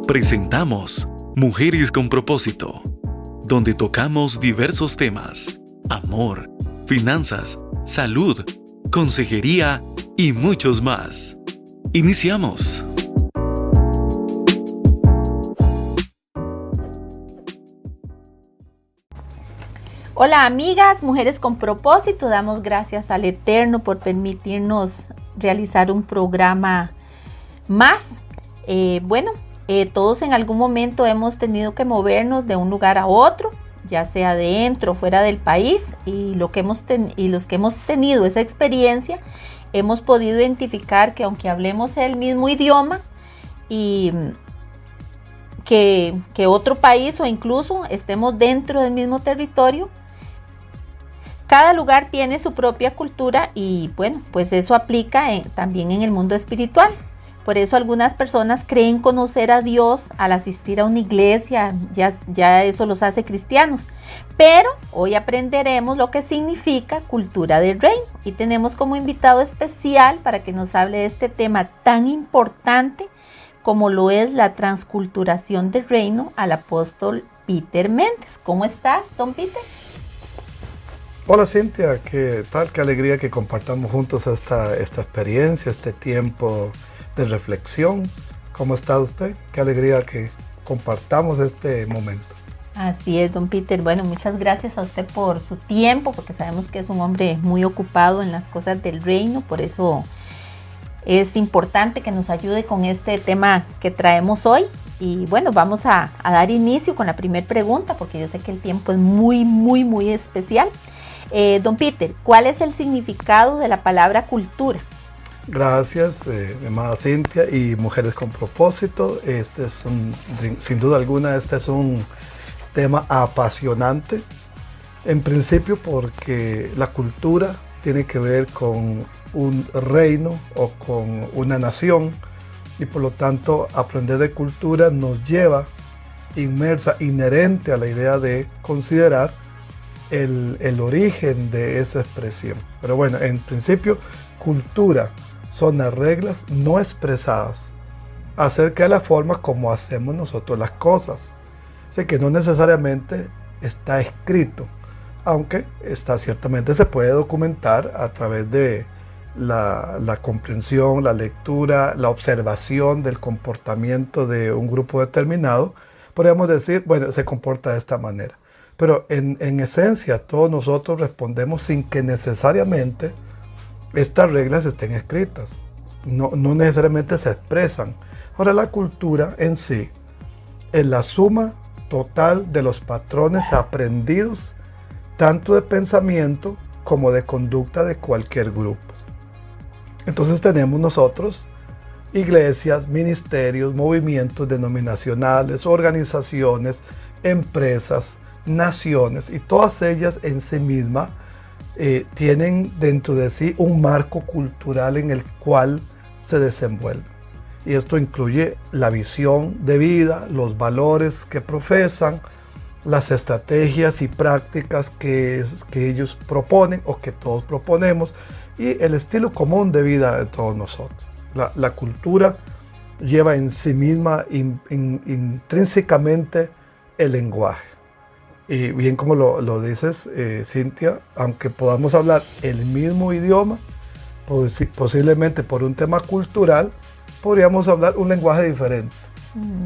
Presentamos Mujeres con Propósito, donde tocamos diversos temas: amor, finanzas, salud, consejería y muchos más. Iniciamos. Hola amigas, Mujeres con Propósito, damos gracias al Eterno por permitirnos realizar un programa más. Todos en algún momento hemos tenido que movernos de un lugar a otro, ya sea dentro o fuera del país, y los que hemos tenido esa experiencia, hemos podido identificar que aunque hablemos el mismo idioma y que otro país o incluso estemos dentro del mismo territorio, cada lugar tiene su propia cultura y pues eso aplica también en el mundo espiritual. Por eso algunas personas creen conocer a Dios al asistir a una iglesia, ya eso los hace cristianos. Pero hoy aprenderemos lo que significa cultura del reino y tenemos como invitado especial para que nos hable de este tema tan importante como lo es la transculturación del reino al apóstol Peter Méndez. ¿Cómo estás, don Peter? Hola Cintia, ¿qué tal? Qué alegría que compartamos juntos esta experiencia, este tiempo de reflexión. ¿Cómo está usted? Qué alegría que compartamos este momento. Así es, don Peter. Bueno, muchas gracias a usted por su tiempo, porque sabemos que es un hombre muy ocupado en las cosas del reino, por eso es importante que nos ayude con este tema que traemos hoy. Y bueno, vamos a dar inicio con la primera pregunta, porque yo sé que el tiempo es muy especial. Don Peter, ¿cuál es el significado de la palabra cultura? Gracias, mi amada Cintia y Mujeres con Propósito. Sin duda alguna, este es un tema apasionante. En principio porque la cultura tiene que ver con un reino o con una nación y por lo tanto aprender de cultura nos lleva inherente a la idea de considerar el origen de esa expresión. Pero bueno, en principio, cultura son las reglas no expresadas acerca de la forma como hacemos nosotros las cosas. O sea que no necesariamente está escrito, aunque ciertamente se puede documentar a través de la comprensión, la lectura, la observación del comportamiento de un grupo determinado. Podríamos decir, bueno, se comporta de esta manera. Pero en esencia todos nosotros respondemos sin que necesariamente estas reglas estén escritas. No necesariamente se expresan. Ahora la cultura en sí es la suma total de los patrones aprendidos tanto de pensamiento como de conducta de cualquier grupo. Entonces tenemos nosotros iglesias, ministerios, movimientos denominacionales, organizaciones, empresas, naciones, y todas ellas en sí mismas tienen dentro de sí un marco cultural en el cual se desenvuelven. Y esto incluye la visión de vida, los valores que profesan, las estrategias y prácticas que ellos proponen o que todos proponemos y el estilo común de vida de todos nosotros. La cultura lleva en sí misma intrínsecamente el lenguaje. Y bien como lo dices, Cintia, aunque podamos hablar el mismo idioma, posiblemente por un tema cultural, podríamos hablar un lenguaje diferente.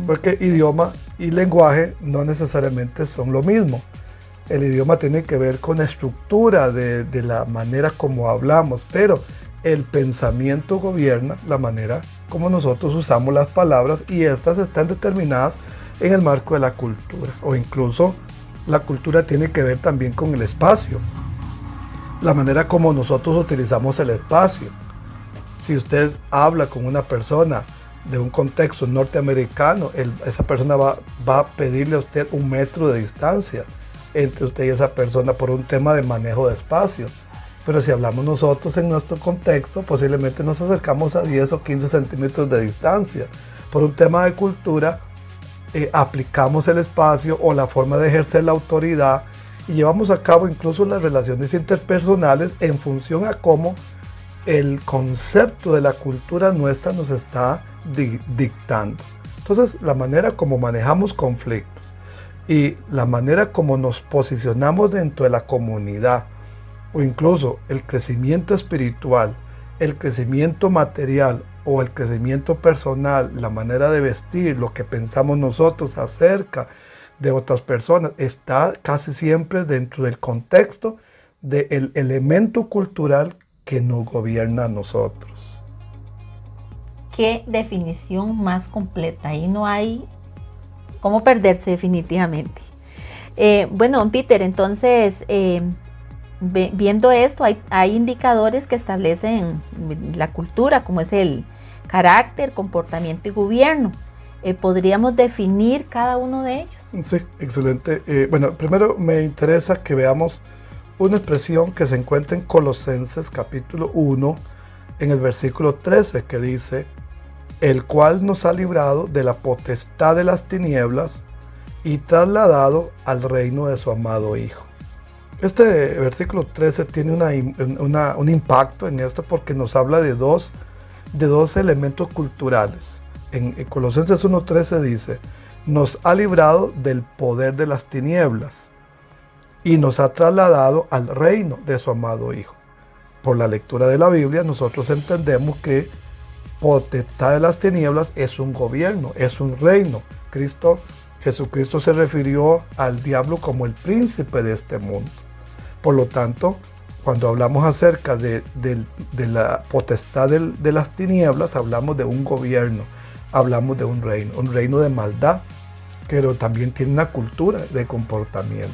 Porque idioma y lenguaje no necesariamente son lo mismo. El idioma tiene que ver con la estructura de la manera como hablamos, pero el pensamiento gobierna la manera como nosotros usamos las palabras y estas están determinadas en el marco de la cultura, o incluso la cultura tiene que ver también con el espacio, la manera como nosotros utilizamos el espacio. Si usted habla con una persona de un contexto norteamericano, esa persona va a pedirle a usted 1 metro de distancia entre usted y esa persona por un tema de manejo de espacio. Pero si hablamos nosotros en nuestro contexto, posiblemente nos acercamos a 10 o 15 centímetros de distancia. Por un tema de cultura, aplicamos el espacio o la forma de ejercer la autoridad y llevamos a cabo incluso las relaciones interpersonales en función a cómo el concepto de la cultura nuestra nos está dictando. Entonces, la manera como manejamos conflictos y la manera como nos posicionamos dentro de la comunidad, o incluso el crecimiento espiritual, el crecimiento material o el crecimiento personal, la manera de vestir, lo que pensamos nosotros acerca de otras personas, está casi siempre dentro del contexto del elemento cultural que nos gobierna a nosotros. Qué definición más completa. Ahí no hay cómo perderse definitivamente. Bueno, don Peter, entonces, viendo esto, hay indicadores que establecen la cultura, como es el carácter, comportamiento y gobierno. ¿Podríamos definir cada uno de ellos? Sí, excelente. Bueno, primero me interesa que veamos una expresión que se encuentra en Colosenses capítulo 1, en el versículo 13, que dice: el cual nos ha librado de la potestad de las tinieblas y trasladado al reino de su amado Hijo. Este versículo 13 tiene un impacto en esto porque nos habla de dos elementos culturales. En Colosenses 1:13 dice: nos ha librado del poder de las tinieblas y nos ha trasladado al reino de su amado Hijo. Por la lectura de la Biblia nosotros entendemos que potestad de las tinieblas es un gobierno, es un reino. Jesucristo se refirió al diablo como el príncipe de este mundo. Por lo tanto, cuando hablamos acerca de la potestad de las tinieblas, hablamos de un gobierno, hablamos de un reino de maldad, pero también tiene una cultura de comportamiento.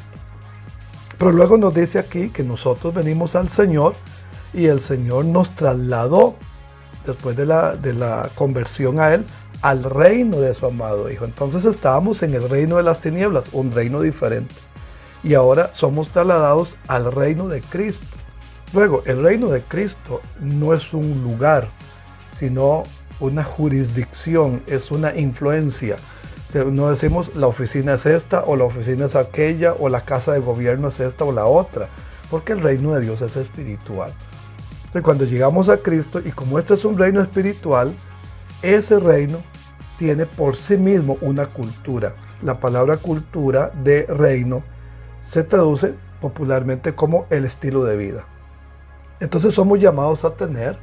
Pero luego nos dice aquí que nosotros venimos al Señor y el Señor nos trasladó, después de la conversión a Él, al reino de su amado Hijo. Entonces estábamos en el reino de las tinieblas, un reino diferente. Y ahora somos trasladados al reino de Cristo. Luego, el reino de Cristo no es un lugar, sino una jurisdicción, es una influencia. No decimos la oficina es esta o la oficina es aquella o la casa de gobierno es esta o la otra, porque el reino de Dios es espiritual. Entonces, cuando llegamos a Cristo, y como este es un reino espiritual, ese reino tiene por sí mismo una cultura. La palabra cultura de reino se traduce popularmente como el estilo de vida. Entonces somos llamados a tener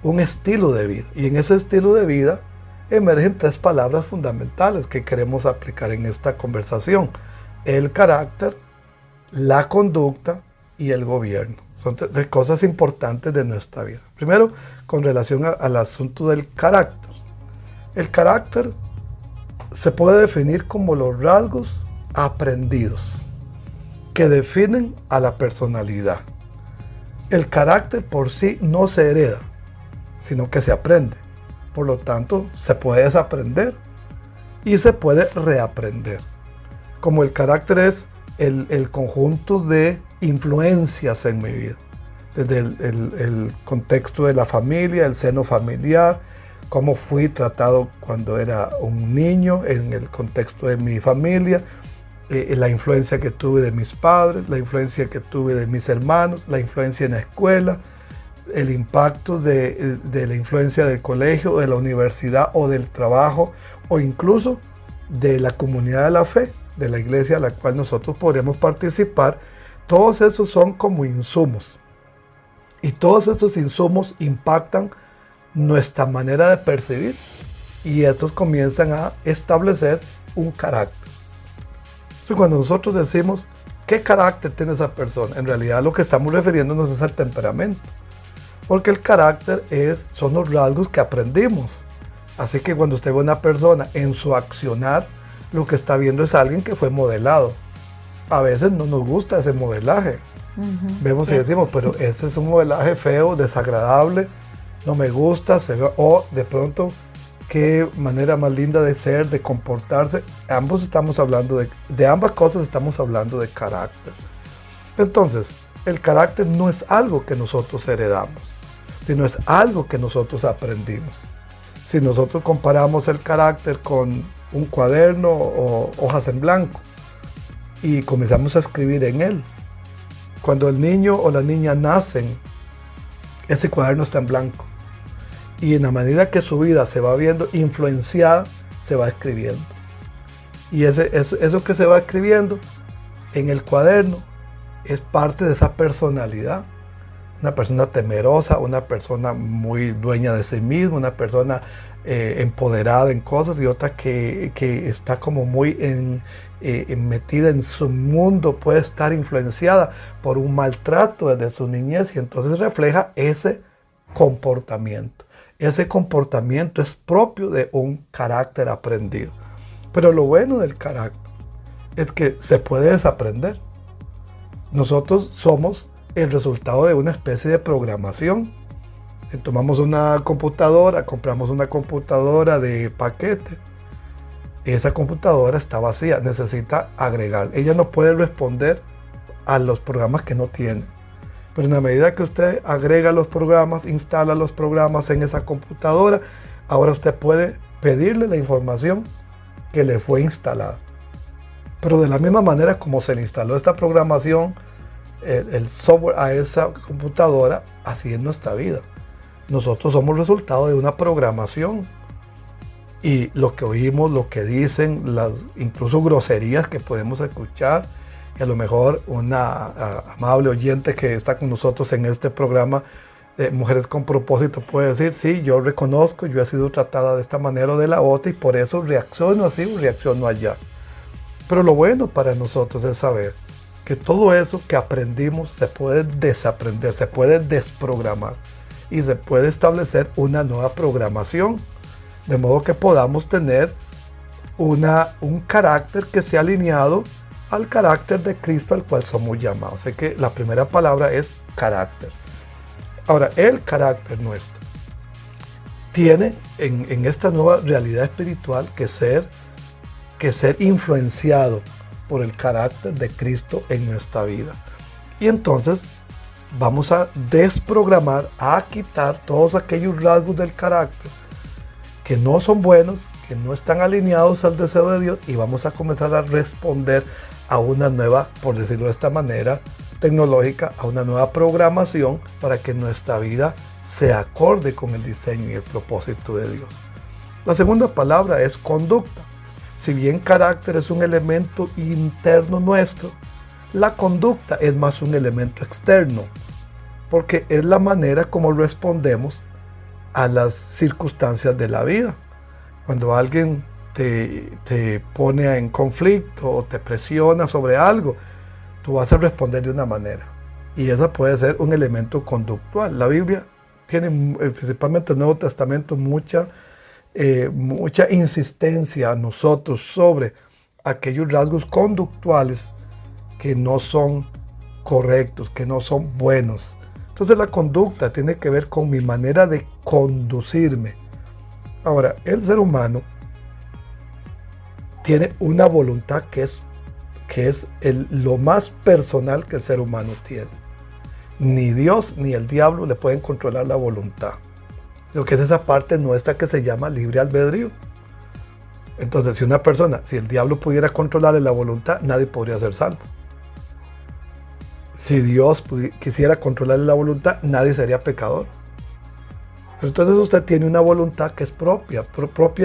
un estilo de vida. Y en ese estilo de vida emergen tres palabras fundamentales que queremos aplicar en esta conversación: el carácter, la conducta y el gobierno. Son tres cosas importantes de nuestra vida. Primero, con relación al asunto del carácter. El carácter se puede definir como los rasgos aprendidos que definen a la personalidad. El carácter por sí no se hereda, sino que se aprende. Por lo tanto, se puede desaprender y se puede reaprender. Como el carácter es el conjunto de influencias en mi vida, desde el contexto de la familia, el seno familiar, cómo fui tratado cuando era un niño en el contexto de mi familia, la influencia que tuve de mis padres, la influencia que tuve de mis hermanos, la influencia en la escuela, el impacto de la influencia del colegio, de la universidad o del trabajo, o incluso de la comunidad de la fe, de la iglesia a la cual nosotros podremos participar. Todos esos son como insumos, y todos esos insumos impactan nuestra manera de percibir, y estos comienzan a establecer un carácter. Entonces, cuando nosotros decimos ¿qué carácter tiene esa persona?, en realidad lo que estamos refiriéndonos es al temperamento, porque el carácter son los rasgos que aprendimos. Así que cuando usted ve a una persona en su accionar, lo que está viendo es alguien que fue modelado. A veces no nos gusta ese modelaje. Vemos y decimos, pero ese es un modelaje feo, desagradable, no me gusta, o de pronto, qué manera más linda de ser, de comportarse. Ambos estamos hablando de ambas cosas, estamos hablando de carácter. Entonces, el carácter no es algo que nosotros heredamos, sino es algo que nosotros aprendimos. Si nosotros comparamos el carácter con un cuaderno o hojas en blanco y comenzamos a escribir en él, cuando el niño o la niña nacen, ese cuaderno está en blanco. Y en la medida que su vida se va viendo influenciada, se va escribiendo. Y eso que se va escribiendo en el cuaderno es parte de esa personalidad. Una persona temerosa, una persona muy dueña de sí misma, una persona empoderada en cosas, y otra que está como muy metida en su mundo, puede estar influenciada por un maltrato desde su niñez, y entonces refleja ese comportamiento. Ese comportamiento es propio de un carácter aprendido. Pero lo bueno del carácter es que se puede desaprender. Nosotros somos el resultado de una especie de programación. Si tomamos una computadora, compramos una computadora de paquete, esa computadora está vacía, necesita agregar. Ella no puede responder a los programas que no tiene. Pero en la medida que usted agrega los programas, instala los programas en esa computadora, ahora usted puede pedirle la información que le fue instalada. Pero de la misma manera como se le instaló esta programación, el software a esa computadora, así es nuestra vida. Nosotros somos resultado de una programación. Y lo que oímos, lo que dicen, las incluso groserías que podemos escuchar, y a lo mejor una amable oyente que está con nosotros en este programa, Mujeres con Propósito, puede decir: sí, yo reconozco, yo he sido tratada de esta manera o de la otra, y por eso reacciono así o reacciono allá. Pero lo bueno para nosotros es saber que todo eso que aprendimos se puede desaprender, se puede desprogramar, y se puede establecer una nueva programación, de modo que podamos tener un carácter que sea alineado al carácter de Cristo al cual somos llamados. Así que la primera palabra es carácter. Ahora, el carácter nuestro tiene en esta nueva realidad espiritual que ser influenciado por el carácter de Cristo en nuestra vida. Y entonces vamos a desprogramar, a quitar todos aquellos rasgos del carácter que no son buenos, que no están alineados al deseo de Dios, y vamos a comenzar a responder a una nueva, por decirlo de esta manera tecnológica, a una nueva programación para que nuestra vida se acorde con el diseño y el propósito de Dios. La segunda palabra es conducta. Si bien carácter es un elemento interno nuestro, la conducta es más un elemento externo, porque es la manera como respondemos a las circunstancias de la vida. Cuando alguien te pone en conflicto o te presiona sobre algo, tú vas a responder de una manera, y esa puede ser un elemento conductual. La Biblia tiene, principalmente el Nuevo Testamento, mucha insistencia a nosotros sobre aquellos rasgos conductuales que no son correctos, que no son buenos. Entonces la conducta tiene que ver con mi manera de conducirme. Ahora, el ser humano tiene una voluntad que es lo más personal que el ser humano tiene. Ni Dios ni el diablo le pueden controlar la voluntad. Lo que es esa parte nuestra que se llama libre albedrío. Entonces, si el diablo pudiera controlarle la voluntad, nadie podría ser salvo. Si Dios quisiera controlarle la voluntad, nadie sería pecador. Pero entonces usted tiene una voluntad que es propia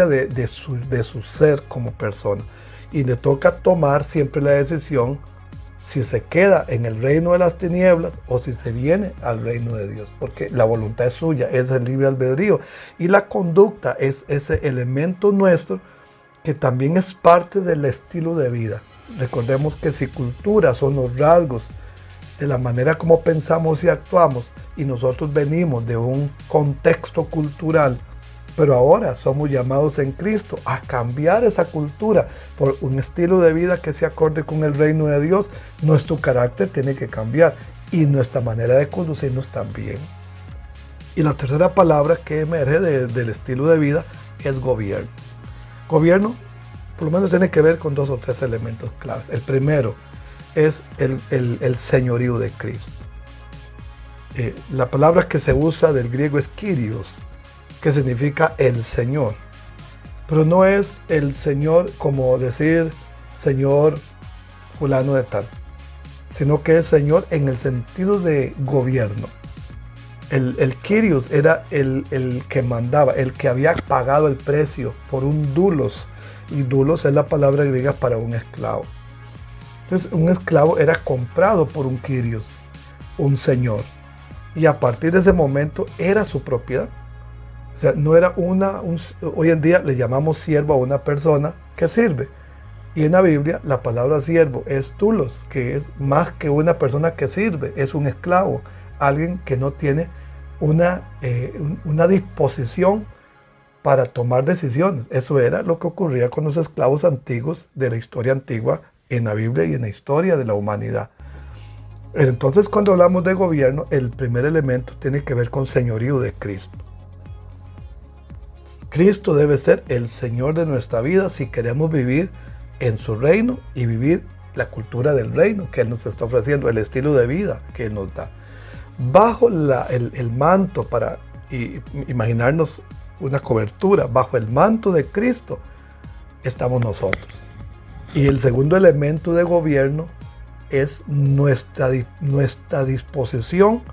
de su ser como persona. Y le toca tomar siempre la decisión si se queda en el reino de las tinieblas o si se viene al reino de Dios. Porque la voluntad es suya, es el libre albedrío. Y la conducta es ese elemento nuestro que también es parte del estilo de vida. Recordemos que si cultura son los rasgos de la manera como pensamos y actuamos, y nosotros venimos de un contexto cultural, pero ahora somos llamados en Cristo a cambiar esa cultura por un estilo de vida que se acorde con el reino de Dios, nuestro carácter tiene que cambiar y nuestra manera de conducirnos también. Y la tercera palabra que emerge del estilo de vida es gobierno. Gobierno por lo menos tiene que ver con 2 o 3 elementos claves. El primero es el señorío de Cristo. La palabra que se usa del griego es Kyrios, que significa el Señor. Pero no es el Señor como decir Señor fulano de tal, sino que es Señor en el sentido de gobierno. El Kyrios era el que mandaba, el que había pagado el precio por un doulos. Y doulos es la palabra griega para un esclavo. Entonces, un esclavo era comprado por un Kyrios, un señor. Y a partir de ese momento era su propiedad. O sea, no era hoy en día le llamamos siervo a una persona que sirve. Y en la Biblia la palabra siervo es doulos, que es más que una persona que sirve, es un esclavo. Alguien que no tiene una disposición para tomar decisiones. Eso era lo que ocurría con los esclavos antiguos de la historia antigua en la Biblia y en la historia de la humanidad. Entonces, cuando hablamos de gobierno, el primer elemento tiene que ver con señorío de Cristo. Cristo debe ser el Señor de nuestra vida si queremos vivir en su reino y vivir la cultura del reino que Él nos está ofreciendo, el estilo de vida que Él nos da. Bajo el manto, para imaginarnos una cobertura, bajo el manto de Cristo estamos nosotros. Y el segundo elemento de gobierno es nuestra disposición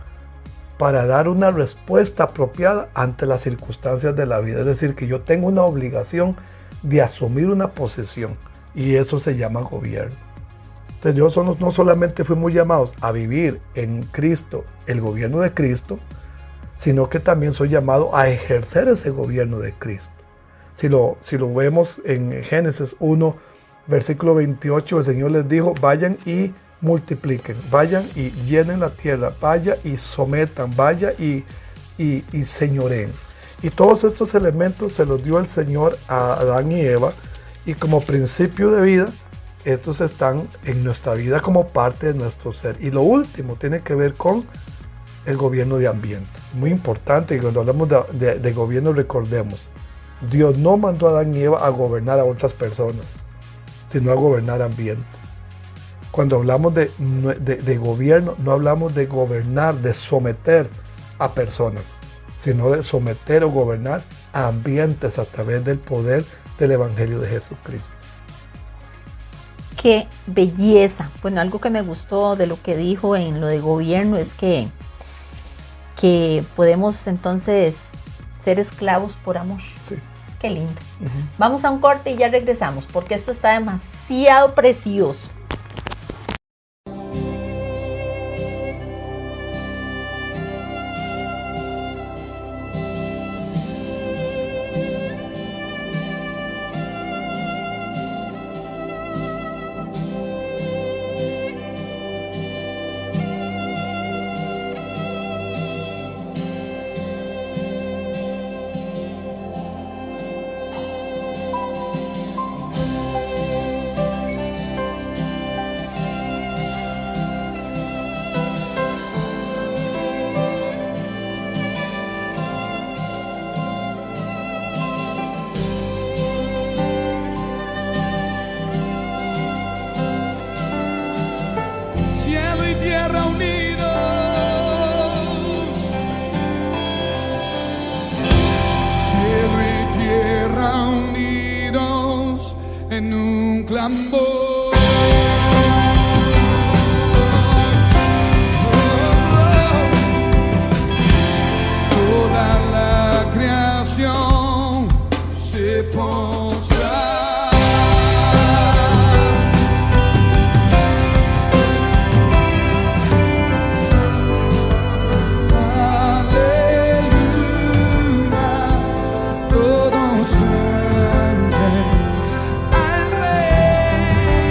para dar una respuesta apropiada ante las circunstancias de la vida. Es decir, que yo tengo una obligación de asumir una posición y eso se llama gobierno. Entonces no solamente fuimos llamados a vivir en Cristo, el gobierno de Cristo, sino que también soy llamado a ejercer ese gobierno de Cristo. Si lo vemos en Génesis 1, versículo 28, el Señor les dijo, vayan y multipliquen, vayan y llenen la tierra, vayan y sometan, vayan y señoreen. Y todos estos elementos se los dio el Señor a Adán y Eva, y como principio de vida, estos están en nuestra vida como parte de nuestro ser. Y lo último tiene que ver con el gobierno de ambiente. Muy importante, y cuando hablamos de gobierno recordemos, Dios no mandó a Adán y Eva a gobernar a otras personas, sino a gobernar ambientes. Cuando hablamos de gobierno, no hablamos de gobernar, de someter a personas, sino de someter o gobernar a ambientes a través del poder del Evangelio de Jesucristo. ¡Qué belleza! Bueno, algo que me gustó de lo que dijo en lo de gobierno es que podemos entonces ser esclavos por amor. Sí. Qué lindo. Vamos a un corte y ya regresamos, porque esto está demasiado precioso. En un clamor, toda la creación se postra. Aleluya, todos canten al Rey.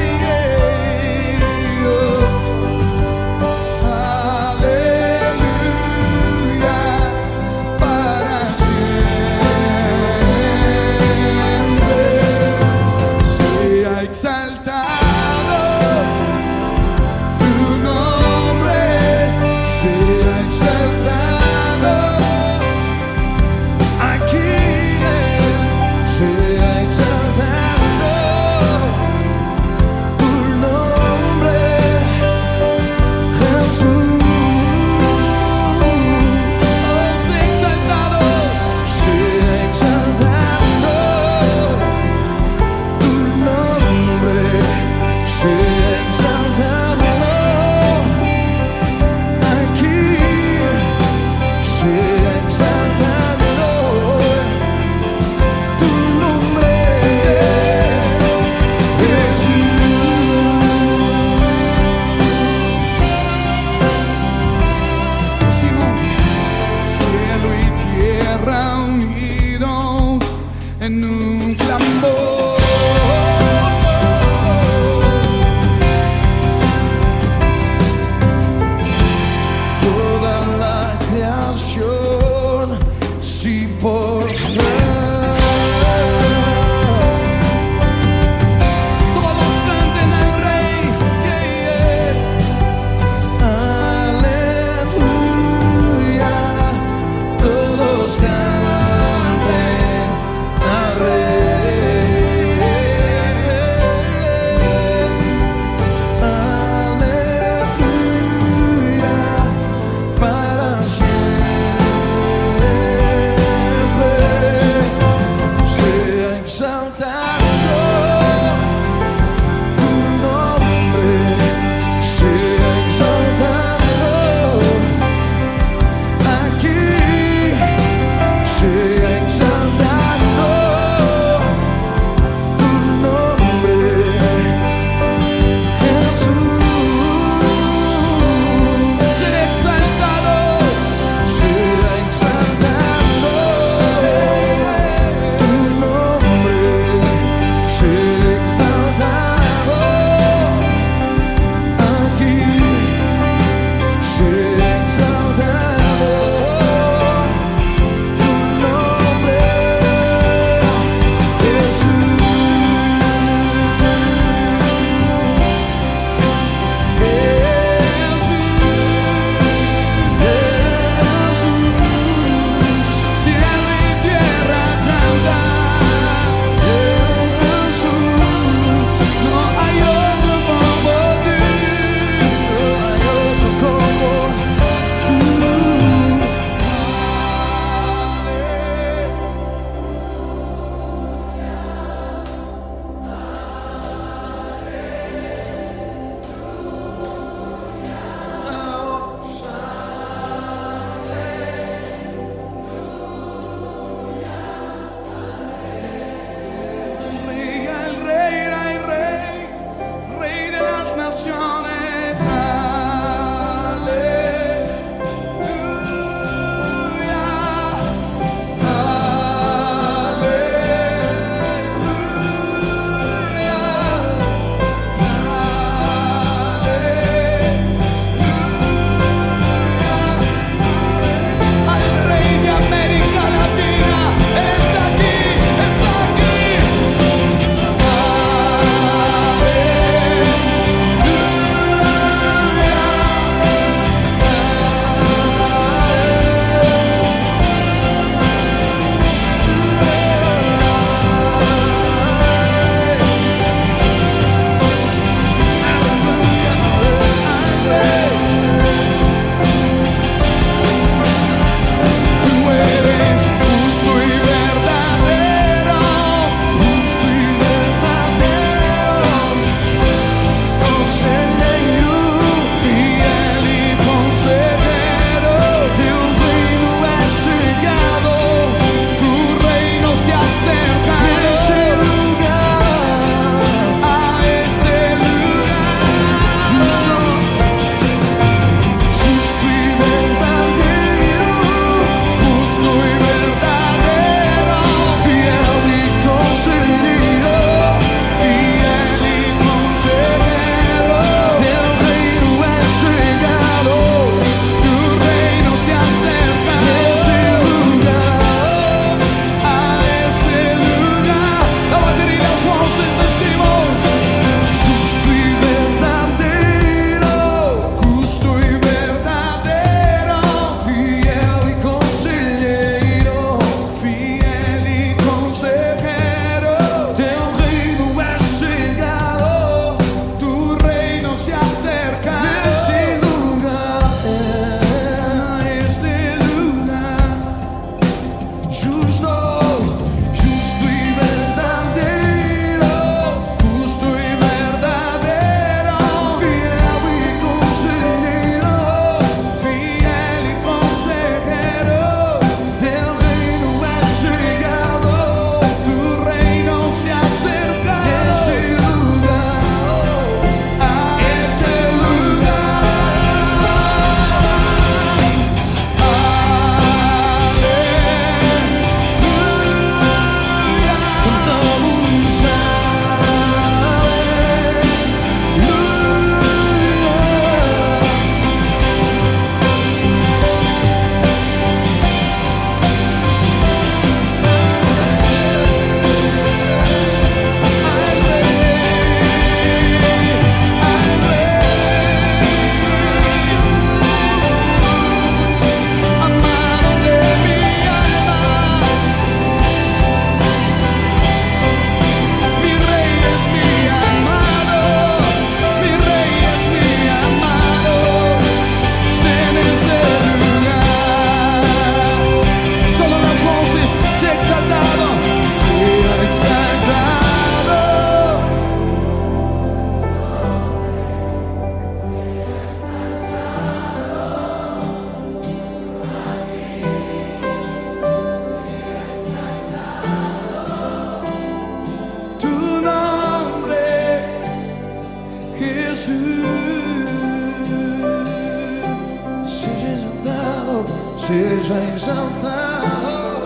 Seja exaltado,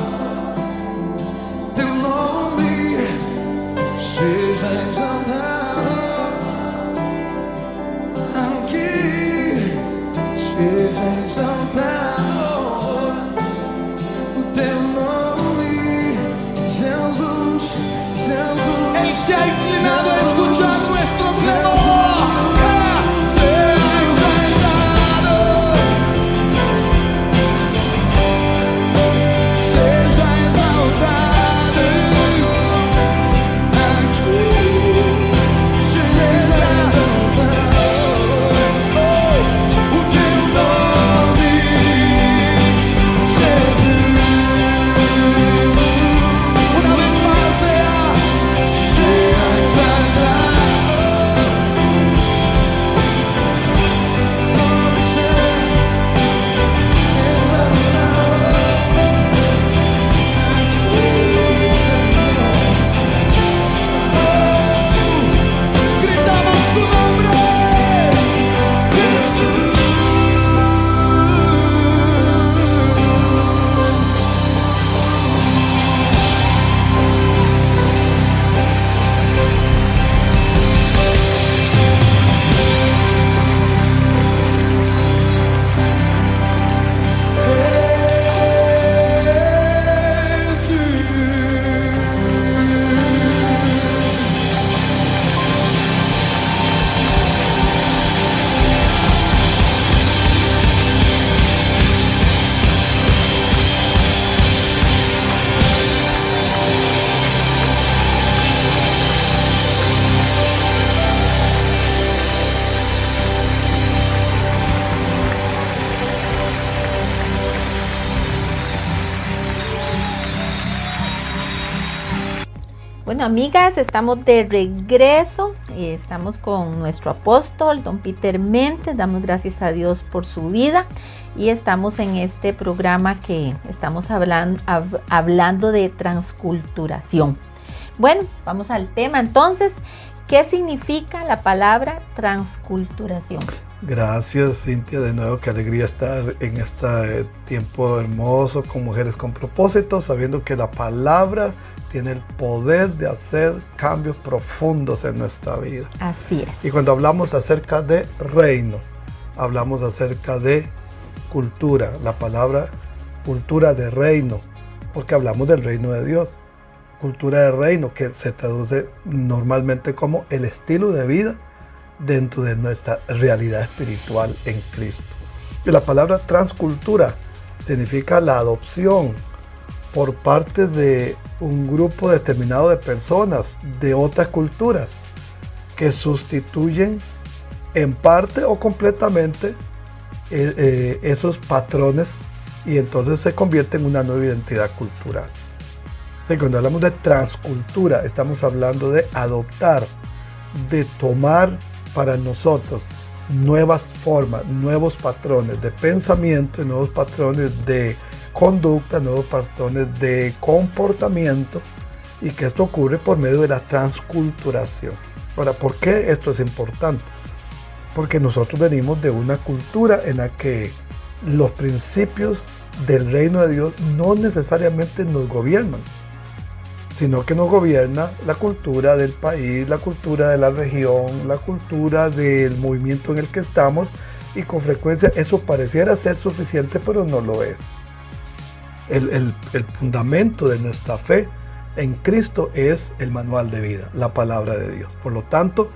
teu nome seja exaltado aqui, seja exaltado o teu nome, Jesus, Jesus. Él se ha inclinado a escuchar nuestro clamor. Bueno, amigas, estamos de regreso y estamos con nuestro apóstol, don Peter Mentes. Damos gracias a Dios por su vida y estamos en este programa que estamos hablando de transculturación. Bueno, vamos al tema entonces. ¿Qué significa la palabra transculturación? Gracias, Cintia, de nuevo, qué alegría estar en este tiempo hermoso con Mujeres con Propósito, sabiendo que la palabra tiene el poder de hacer cambios profundos en nuestra vida. Así es. Y cuando hablamos acerca de reino, hablamos acerca de cultura, la palabra cultura de reino, porque hablamos del reino de Dios. Cultura de reino, que se traduce normalmente como el estilo de vida dentro de nuestra realidad espiritual en Cristo. Y la palabra transcultura significa la adopción por parte de un grupo determinado de personas de otras culturas que sustituyen en parte o completamente esos patrones y entonces se convierte en una nueva identidad cultural. Entonces, cuando hablamos de transcultura, estamos hablando de adoptar, de tomar para nosotros nuevas formas, nuevos patrones de pensamiento, nuevos patrones de conducta, nuevos patrones de comportamiento, y que esto ocurre por medio de la transculturación. Ahora, ¿por qué esto es importante? Porque nosotros venimos de una cultura en la que los principios del reino de Dios no necesariamente nos gobiernan, sino que nos gobierna la cultura del país, la cultura de la región, la cultura del movimiento en el que estamos, y con frecuencia eso pareciera ser suficiente, pero no lo es. El fundamento de nuestra fe en Cristo es el manual de vida, la palabra de Dios. Por lo tanto,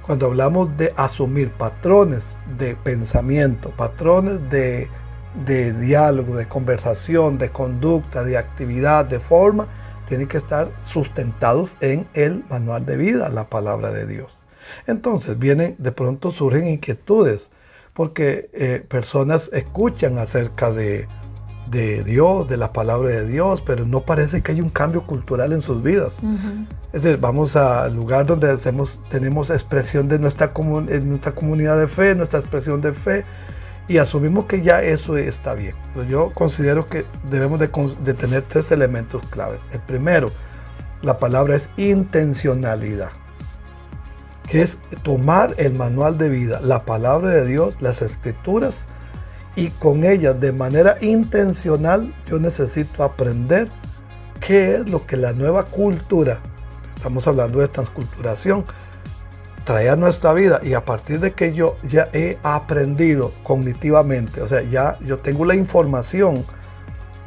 cuando hablamos de asumir patrones de pensamiento, patrones de diálogo, de conversación, de conducta, de actividad, de forma, tienen que estar sustentados en el manual de vida, la palabra de Dios. Entonces de pronto surgen inquietudes, porque personas escuchan acerca de Dios, de la palabra de Dios, pero no parece que hay un cambio cultural en sus vidas. Uh-huh. Es decir, vamos al lugar donde tenemos expresión de nuestra comunidad de fe, nuestra expresión de fe, y asumimos que ya eso está bien. Pero yo considero que debemos de tener 3 elementos claves. El primero, la palabra es intencionalidad. que es tomar el manual de vida, la palabra de Dios, las escrituras, y con ellas de manera intencional yo necesito aprender qué es lo que la nueva cultura, estamos hablando de transculturación, trae a nuestra vida. Y a partir de que yo ya he aprendido cognitivamente, o sea, ya yo tengo la información,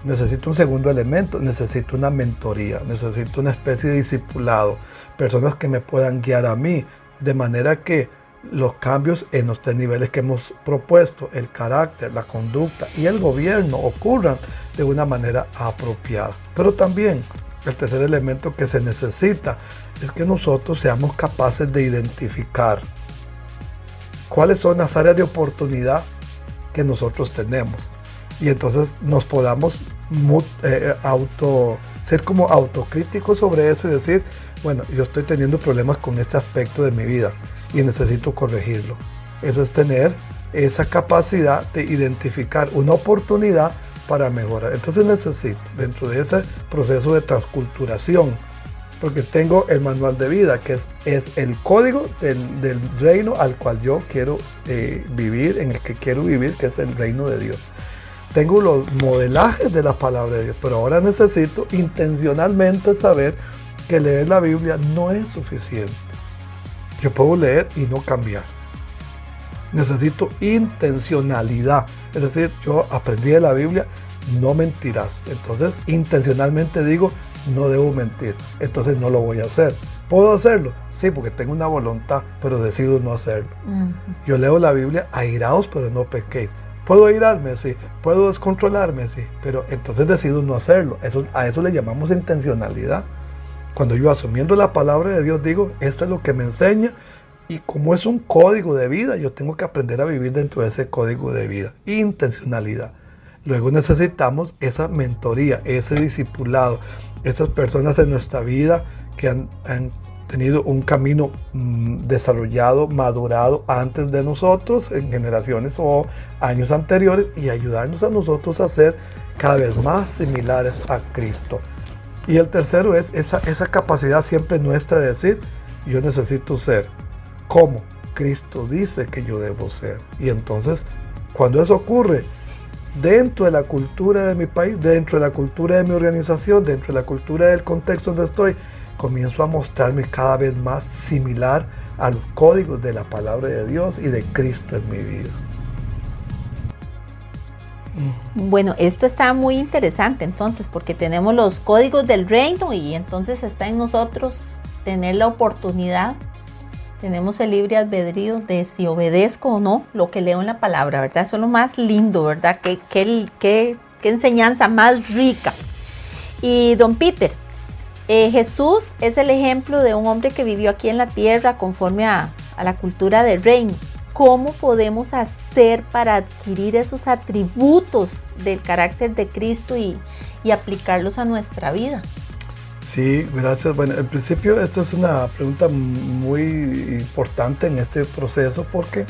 necesito un segundo elemento, necesito una mentoría, necesito una especie de discipulado, personas que me puedan guiar a mí, de manera que los cambios en los 3 niveles que hemos propuesto, el carácter, la conducta y el gobierno, ocurran de una manera apropiada. Pero también el tercer elemento que se necesita es que nosotros seamos capaces de identificar cuáles son las áreas de oportunidad que nosotros tenemos, y entonces nos podamos ser como autocríticos sobre eso y decir, bueno, yo estoy teniendo problemas con este aspecto de mi vida y necesito corregirlo. Eso es tener esa capacidad de identificar una oportunidad para mejorar. Entonces necesito, dentro de ese proceso de transculturación, porque tengo el manual de vida, que es el código del reino al cual yo quiero vivir, en el que quiero vivir, que es el reino de Dios. Tengo los modelajes de la palabra de Dios, pero ahora necesito intencionalmente saber que leer la Biblia no es suficiente. Yo puedo leer y no cambiar. Necesito intencionalidad. Es decir, yo aprendí de la Biblia, no mentirás. Entonces, intencionalmente digo, no debo mentir. Entonces no lo voy a hacer. ¿Puedo hacerlo? Sí, porque tengo una voluntad, pero decido no hacerlo. Yo leo la Biblia, airaos, pero no pequéis. ¿Puedo airarme? Sí. ¿Puedo descontrolarme? Sí. Pero entonces decido no hacerlo. A eso le llamamos intencionalidad. Cuando yo, asumiendo la palabra de Dios, digo, esto es lo que me enseña, y como es un código de vida, yo tengo que aprender a vivir dentro de ese código de vida. Intencionalidad. Luego necesitamos esa mentoría, ese discipulado, esas personas en nuestra vida que han tenido un camino desarrollado, madurado antes de nosotros, en generaciones o años anteriores, y ayudarnos a nosotros a ser cada vez más similares a Cristo. Y el tercero es esa capacidad siempre nuestra de decir, yo necesito ser como Cristo dice que yo debo ser. Y entonces, cuando eso ocurre dentro de la cultura de mi país, dentro de la cultura de mi organización, dentro de la cultura del contexto donde estoy, comienzo a mostrarme cada vez más similar a los códigos de la palabra de Dios y de Cristo en mi vida. Bueno, esto está muy interesante entonces, porque tenemos los códigos del reino y entonces está en nosotros tener la oportunidad, tenemos el libre albedrío de si obedezco o no lo que leo en la palabra, ¿verdad? Eso es lo más lindo, ¿verdad? Qué enseñanza más rica. Y don Peter, Jesús es el ejemplo de un hombre que vivió aquí en la tierra conforme a la cultura del reino. ¿Cómo podemos hacer para adquirir esos atributos del carácter de Cristo y aplicarlos a nuestra vida? Sí, gracias. Bueno, en principio esta es una pregunta muy importante en este proceso, porque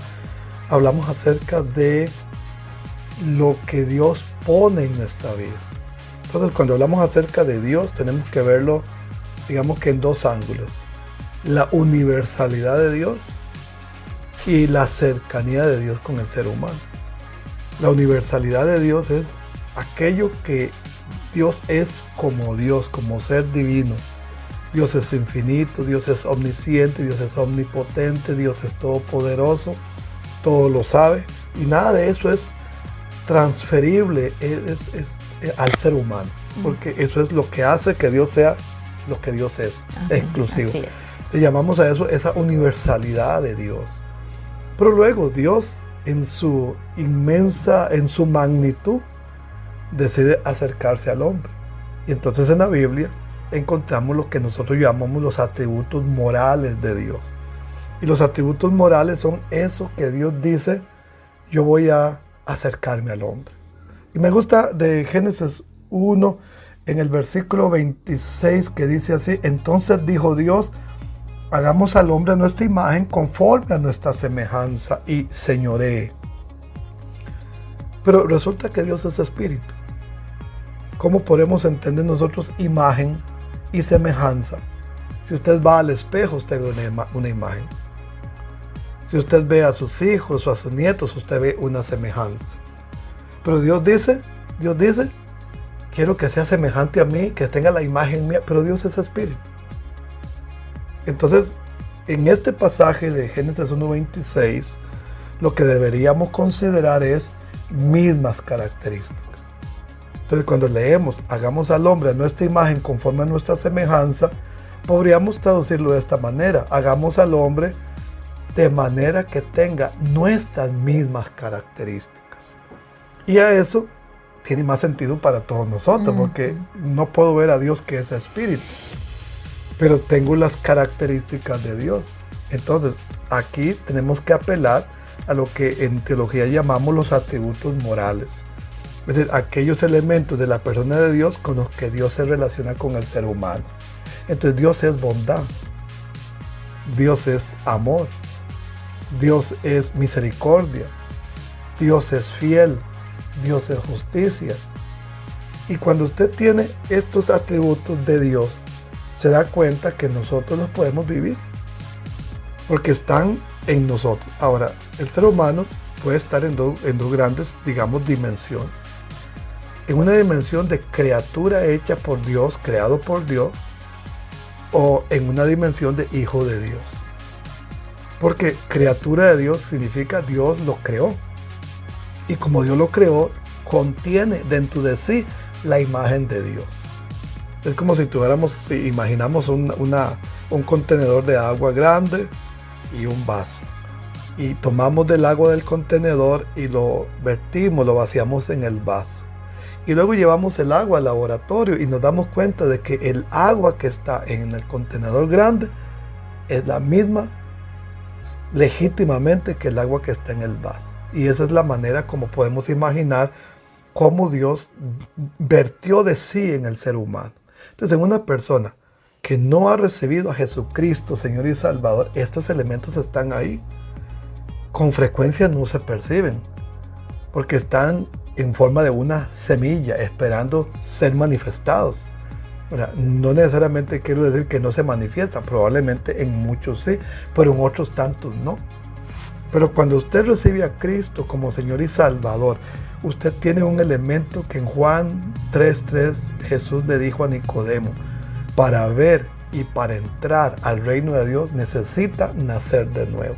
hablamos acerca de lo que Dios pone en nuestra vida. Entonces, cuando hablamos acerca de Dios, tenemos que verlo, digamos que en dos ángulos: la universalidad de Dios y la cercanía de Dios con el ser humano. La universalidad de Dios es aquello que Dios es como Dios, como ser divino. Dios es infinito, Dios es omnisciente, Dios es omnipotente, Dios es todopoderoso, todo lo sabe, y nada de eso es transferible al ser humano, porque eso es lo que hace que Dios sea lo que Dios es, exclusivo. Le llamamos a eso esa universalidad de Dios. Pero luego Dios, en su magnitud, decide acercarse al hombre. Y entonces en la Biblia encontramos lo que nosotros llamamos los atributos morales de Dios. Y los atributos morales son eso que Dios dice: yo voy a acercarme al hombre. Y me gusta de Génesis 1, en el versículo 26, que dice así: entonces dijo Dios, hagamos al hombre a nuestra imagen, conforme a nuestra semejanza, y señoree. Pero resulta que Dios es espíritu. ¿Cómo podemos entender nosotros imagen y semejanza? Si usted va al espejo, usted ve una imagen. Si usted ve a sus hijos o a sus nietos, usted ve una semejanza. Pero Dios dice, quiero que sea semejante a mí, que tenga la imagen mía, pero Dios es espíritu. Entonces, en este pasaje de Génesis 1:26, lo que deberíamos considerar es mismas características. Entonces, cuando leemos, hagamos al hombre a nuestra imagen conforme a nuestra semejanza, podríamos traducirlo de esta manera: hagamos al hombre de manera que tenga nuestras mismas características. Y a eso tiene más sentido para todos nosotros, porque no puedo ver a Dios que es espíritu, pero tengo las características de Dios. Entonces, aquí tenemos que apelar a lo que en teología llamamos los atributos morales. Es decir, aquellos elementos de la persona de Dios con los que Dios se relaciona con el ser humano. Entonces, Dios es bondad, Dios es amor, Dios es misericordia, Dios es fiel, Dios es justicia. Y cuando usted tiene estos atributos de Dios, se da cuenta que nosotros los podemos vivir, porque están en nosotros. Ahora, el ser humano puede estar en dos grandes, digamos, dimensiones. En una dimensión de criatura hecha por Dios, creado por Dios, o en una dimensión de hijo de Dios. Porque criatura de Dios significa Dios lo creó. Y como Dios lo creó, contiene dentro de sí la imagen de Dios. Es como si imaginamos un contenedor de agua grande y un vaso. Y tomamos del agua del contenedor y lo vertimos, lo vaciamos en el vaso. Y luego llevamos el agua al laboratorio y nos damos cuenta de que el agua que está en el contenedor grande es la misma legítimamente que el agua que está en el vaso. Y esa es la manera como podemos imaginar cómo Dios vertió de sí en el ser humano. Entonces, en una persona que no ha recibido a Jesucristo, Señor y Salvador, estos elementos están ahí. Con frecuencia no se perciben, porque están en forma de una semilla, esperando ser manifestados. Ahora, no necesariamente quiero decir que no se manifiestan, probablemente en muchos sí, pero en otros tantos no. Pero cuando usted recibe a Cristo como Señor y Salvador, usted tiene un elemento que en Juan 3:3 Jesús le dijo a Nicodemo: para ver y para entrar al reino de Dios necesita nacer de nuevo.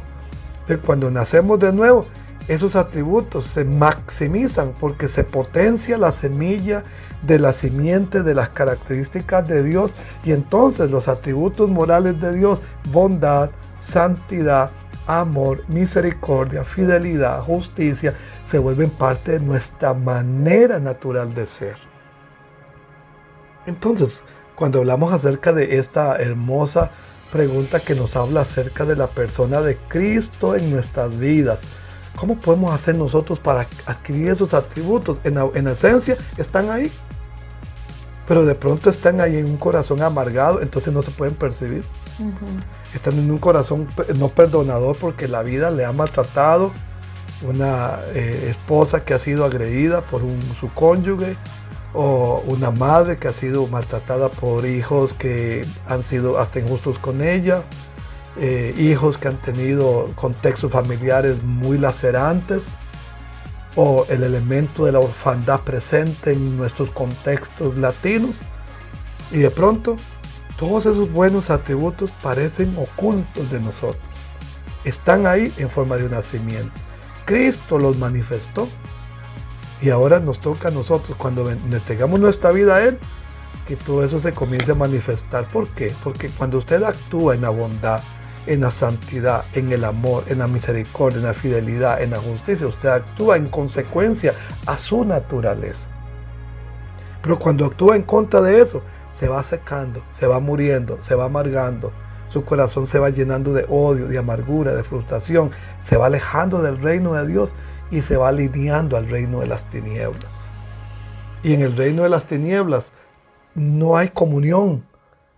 Entonces, cuando nacemos de nuevo, esos atributos se maximizan porque se potencia la semilla de la simiente de las características de Dios, y entonces los atributos morales de Dios, bondad, santidad, amor, misericordia, fidelidad, justicia, se vuelven parte de nuestra manera natural de ser. Entonces, cuando hablamos acerca de esta hermosa pregunta que nos habla acerca de la persona de Cristo en nuestras vidas, ¿cómo podemos hacer nosotros para adquirir esos atributos? En esencia están ahí, pero de pronto están ahí en un corazón amargado, entonces no se pueden percibir. Están en un corazón no perdonador porque la vida le ha maltratado, una esposa que ha sido agredida por su cónyuge, o una madre que ha sido maltratada por hijos que han sido hasta injustos con ella, hijos que han tenido contextos familiares muy lacerantes, o el elemento de la orfandad presente en nuestros contextos latinos, y de pronto todos esos buenos atributos parecen ocultos de nosotros. Están ahí en forma de un nacimiento. Cristo los manifestó. Y ahora nos toca a nosotros, cuando entregamos nuestra vida a Él, que todo eso se comience a manifestar. ¿Por qué? Porque cuando usted actúa en la bondad, en la santidad, en el amor, en la misericordia, en la fidelidad, en la justicia, usted actúa en consecuencia a su naturaleza. Pero cuando actúa en contra de eso, se va secando, se va muriendo, se va amargando. Su corazón se va llenando de odio, de amargura, de frustración. Se va alejando del reino de Dios y se va alineando al reino de las tinieblas. Y en el reino de las tinieblas no hay comunión,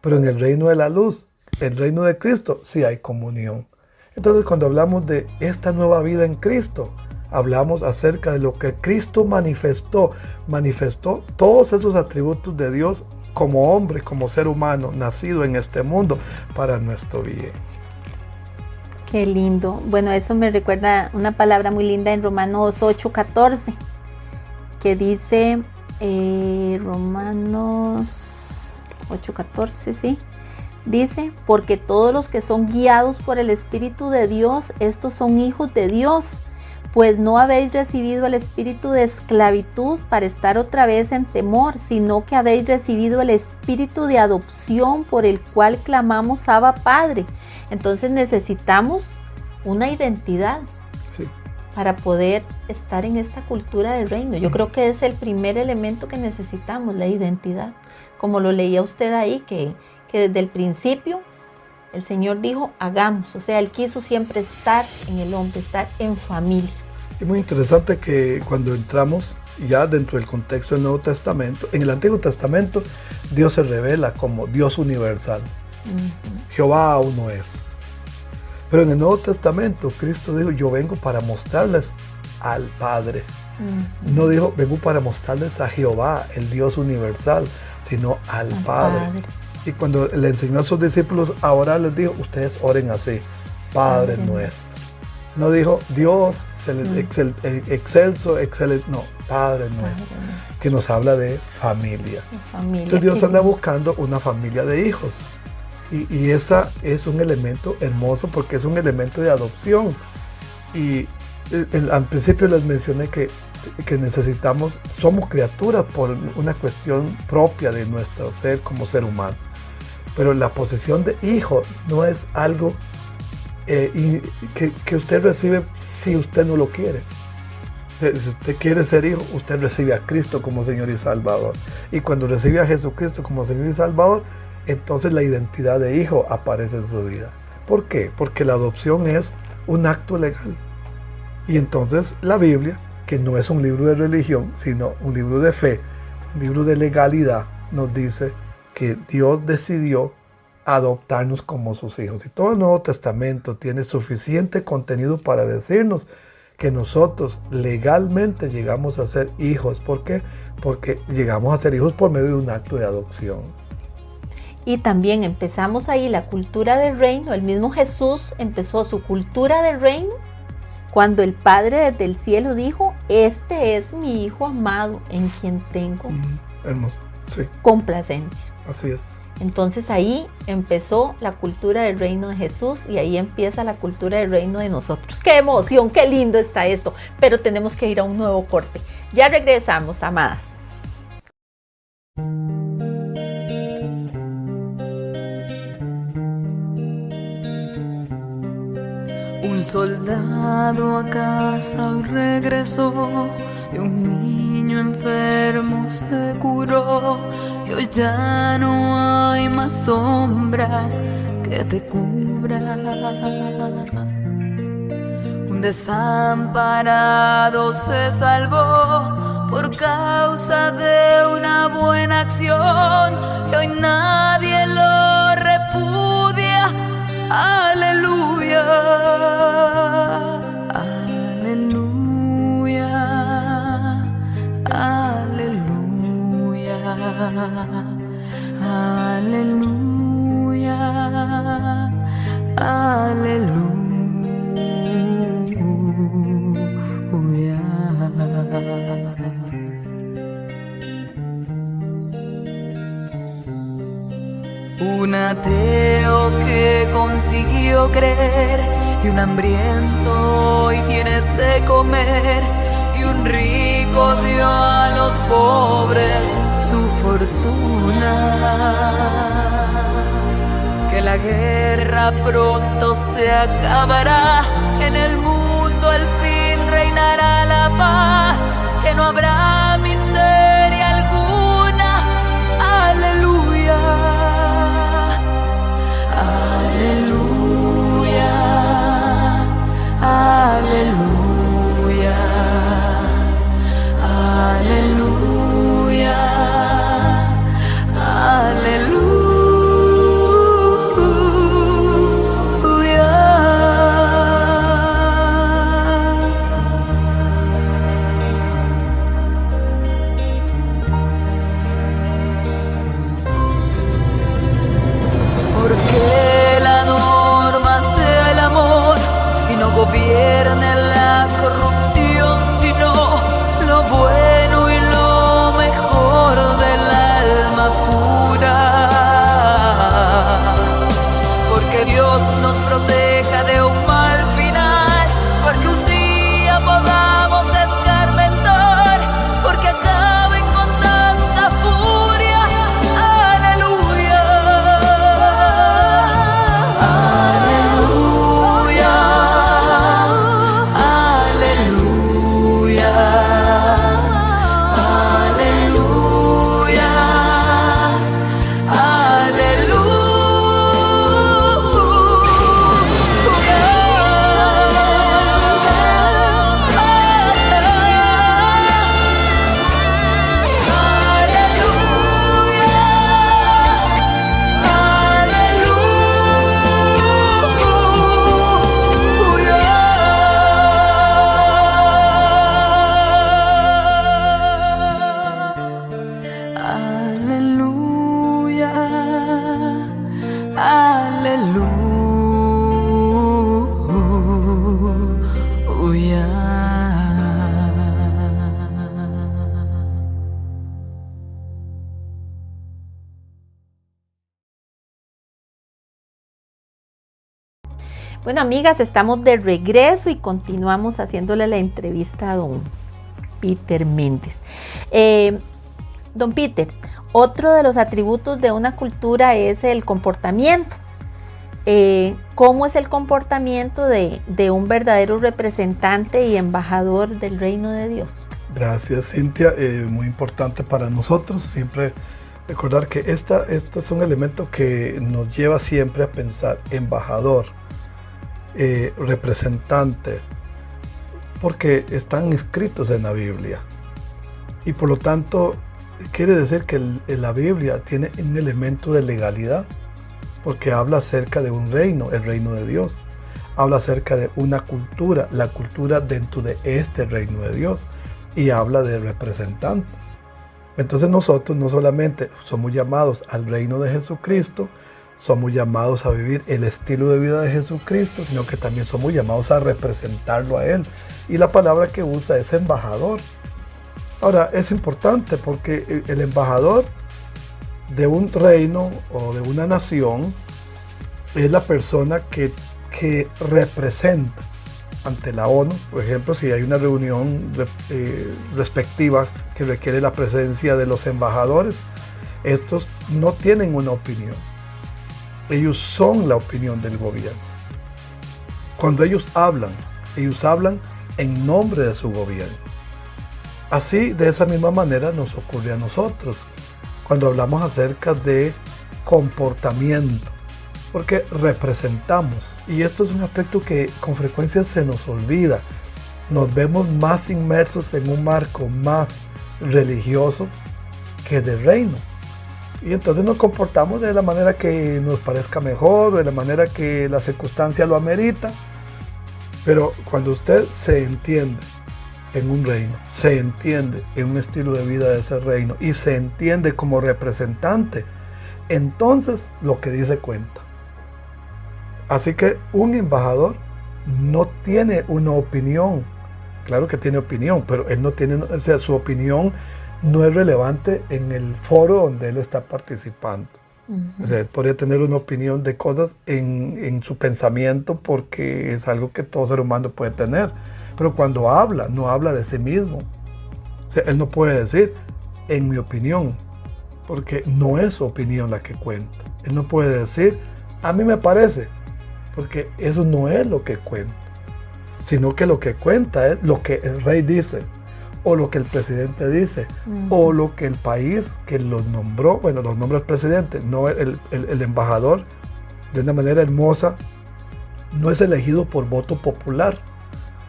pero en el reino de la luz, el reino de Cristo, sí hay comunión. Entonces, cuando hablamos de esta nueva vida en Cristo, hablamos acerca de lo que Cristo manifestó todos esos atributos de Dios como hombre, como ser humano, nacido en este mundo para nuestro bien. Qué lindo. Bueno, eso me recuerda una palabra muy linda en Romanos 8:14, que dice, Romanos 8:14, sí. Dice, porque todos los que son guiados por el Espíritu de Dios, estos son hijos de Dios. Pues no habéis recibido el espíritu de esclavitud para estar otra vez en temor, sino que habéis recibido el espíritu de adopción por el cual clamamos Abba Padre. Entonces necesitamos una identidad Sí. para poder estar en esta cultura del reino. Yo creo que es el primer elemento que necesitamos, la identidad. Como lo leía usted ahí, que desde el principio el Señor dijo, hagamos. O sea, Él quiso siempre estar en el hombre, estar en familia. Es muy interesante que cuando entramos ya dentro del contexto del Nuevo Testamento, en el Antiguo Testamento Dios se revela como Dios universal. Jehová uno es. Pero en el Nuevo Testamento Cristo dijo, yo vengo para mostrarles al Padre. No dijo, vengo para mostrarles a Jehová, el Dios universal, sino al Padre. Y cuando le enseñó a sus discípulos a orar, les dijo, ustedes oren así, Padre nuestro. No dijo, Dios, excelso, excelente, no, Padre nuestro, que nos habla de familia. Entonces Dios anda buscando una familia de hijos. Y esa es un elemento hermoso porque es un elemento de adopción. Y al principio les mencioné que necesitamos, somos criaturas por una cuestión propia de nuestro ser como ser humano. Pero la posesión de hijo no es algo que usted recibe si usted no lo quiere. Si usted quiere ser hijo, usted recibe a Cristo como Señor y Salvador. Y cuando recibe a Jesucristo como Señor y Salvador, entonces la identidad de hijo aparece en su vida. ¿Por qué? Porque la adopción es un acto legal. Y entonces la Biblia, que no es un libro de religión, sino un libro de fe, un libro de legalidad, nos dice que Dios decidió adoptarnos como sus hijos. Y todo el Nuevo Testamento tiene suficiente contenido para decirnos que nosotros legalmente llegamos a ser hijos. ¿Por qué? Porque llegamos a ser hijos por medio de un acto de adopción. Y también empezamos ahí la cultura del reino. El mismo Jesús empezó su cultura del reino cuando el Padre desde el cielo dijo, este es mi Hijo amado en quien tengo Hermoso, sí. complacencia. Así es. Entonces ahí empezó la cultura del reino de Jesús y ahí empieza la cultura del reino de nosotros. ¡Qué emoción! ¡Qué lindo está esto! Pero tenemos que ir a un nuevo corte. Ya regresamos, amadas. Un soldado a casa hoy regresó y un niño enfermo se curó. Y hoy ya no hay más sombras que te cubran. Un desamparado se salvó por causa de una buena acción y hoy nadie lo repudia. Aleluya, aleluya, aleluya, aleluya, aleluya. Un ateo que consiguió creer y un hambriento hoy tiene de comer y un rico dio a los pobres su fortuna. Que la guerra pronto se acabará, que en el mundo al fin reinará la paz, que no habrá miseria alguna. Aleluya. Aleluya, aleluya, aleluya, aleluya. Bueno, amigas, estamos de regreso y continuamos haciéndole la entrevista a don Peter Méndez. Don Peter, otro de los atributos de una cultura es el comportamiento. ¿Cómo es el comportamiento de un verdadero representante y embajador del reino de Dios? Gracias, Cintia. Muy importante para nosotros siempre recordar que este es un elemento que nos lleva siempre a pensar embajador, representante, porque están inscritos en la Biblia. Y por lo tanto, quiere decir que la Biblia tiene un elemento de legalidad, porque habla acerca de un reino, el reino de Dios. Habla acerca de una cultura, la cultura dentro de este reino de Dios. Y habla de representantes. Entonces nosotros no solamente somos llamados al reino de Jesucristo, somos llamados a vivir el estilo de vida de Jesucristo, sino que también somos llamados a representarlo a Él. Y la palabra que usa es embajador. Ahora, es importante porque el embajador de un reino o de una nación es la persona que representa ante la ONU. Por ejemplo, si hay una reunión respectiva que requiere la presencia de los embajadores, estos no tienen una opinión. Ellos son la opinión del gobierno. Cuando ellos hablan en nombre de su gobierno. Así, de esa misma manera nos ocurre a nosotros cuando hablamos acerca de comportamiento, porque representamos, y esto es un aspecto que con frecuencia se nos olvida. Nos vemos más inmersos en un marco más religioso que de reino, y entonces nos comportamos de la manera que nos parezca mejor o de la manera que la circunstancia lo amerita. Pero cuando usted se entiende en un reino, se entiende en un estilo de vida de ese reino y se entiende como representante, entonces lo que dice cuenta. Así que un embajador no tiene una opinión. Claro que tiene opinión, pero él no tiene, o sea, su opinión no es relevante en el foro donde él está participando. O sea, él podría tener una opinión de cosas en su pensamiento porque es algo que todo ser humano puede tener. Pero cuando habla, no habla de sí mismo. O sea, él no puede decir, en mi opinión, porque no es su opinión la que cuenta. Él no puede decir, a mí me parece, porque eso no es lo que cuenta. Sino que lo que cuenta es lo que el rey dice, o lo que el presidente dice, o lo que el país que los nombró, bueno, los nombra el presidente, no el embajador, de una manera hermosa, no es elegido por voto popular.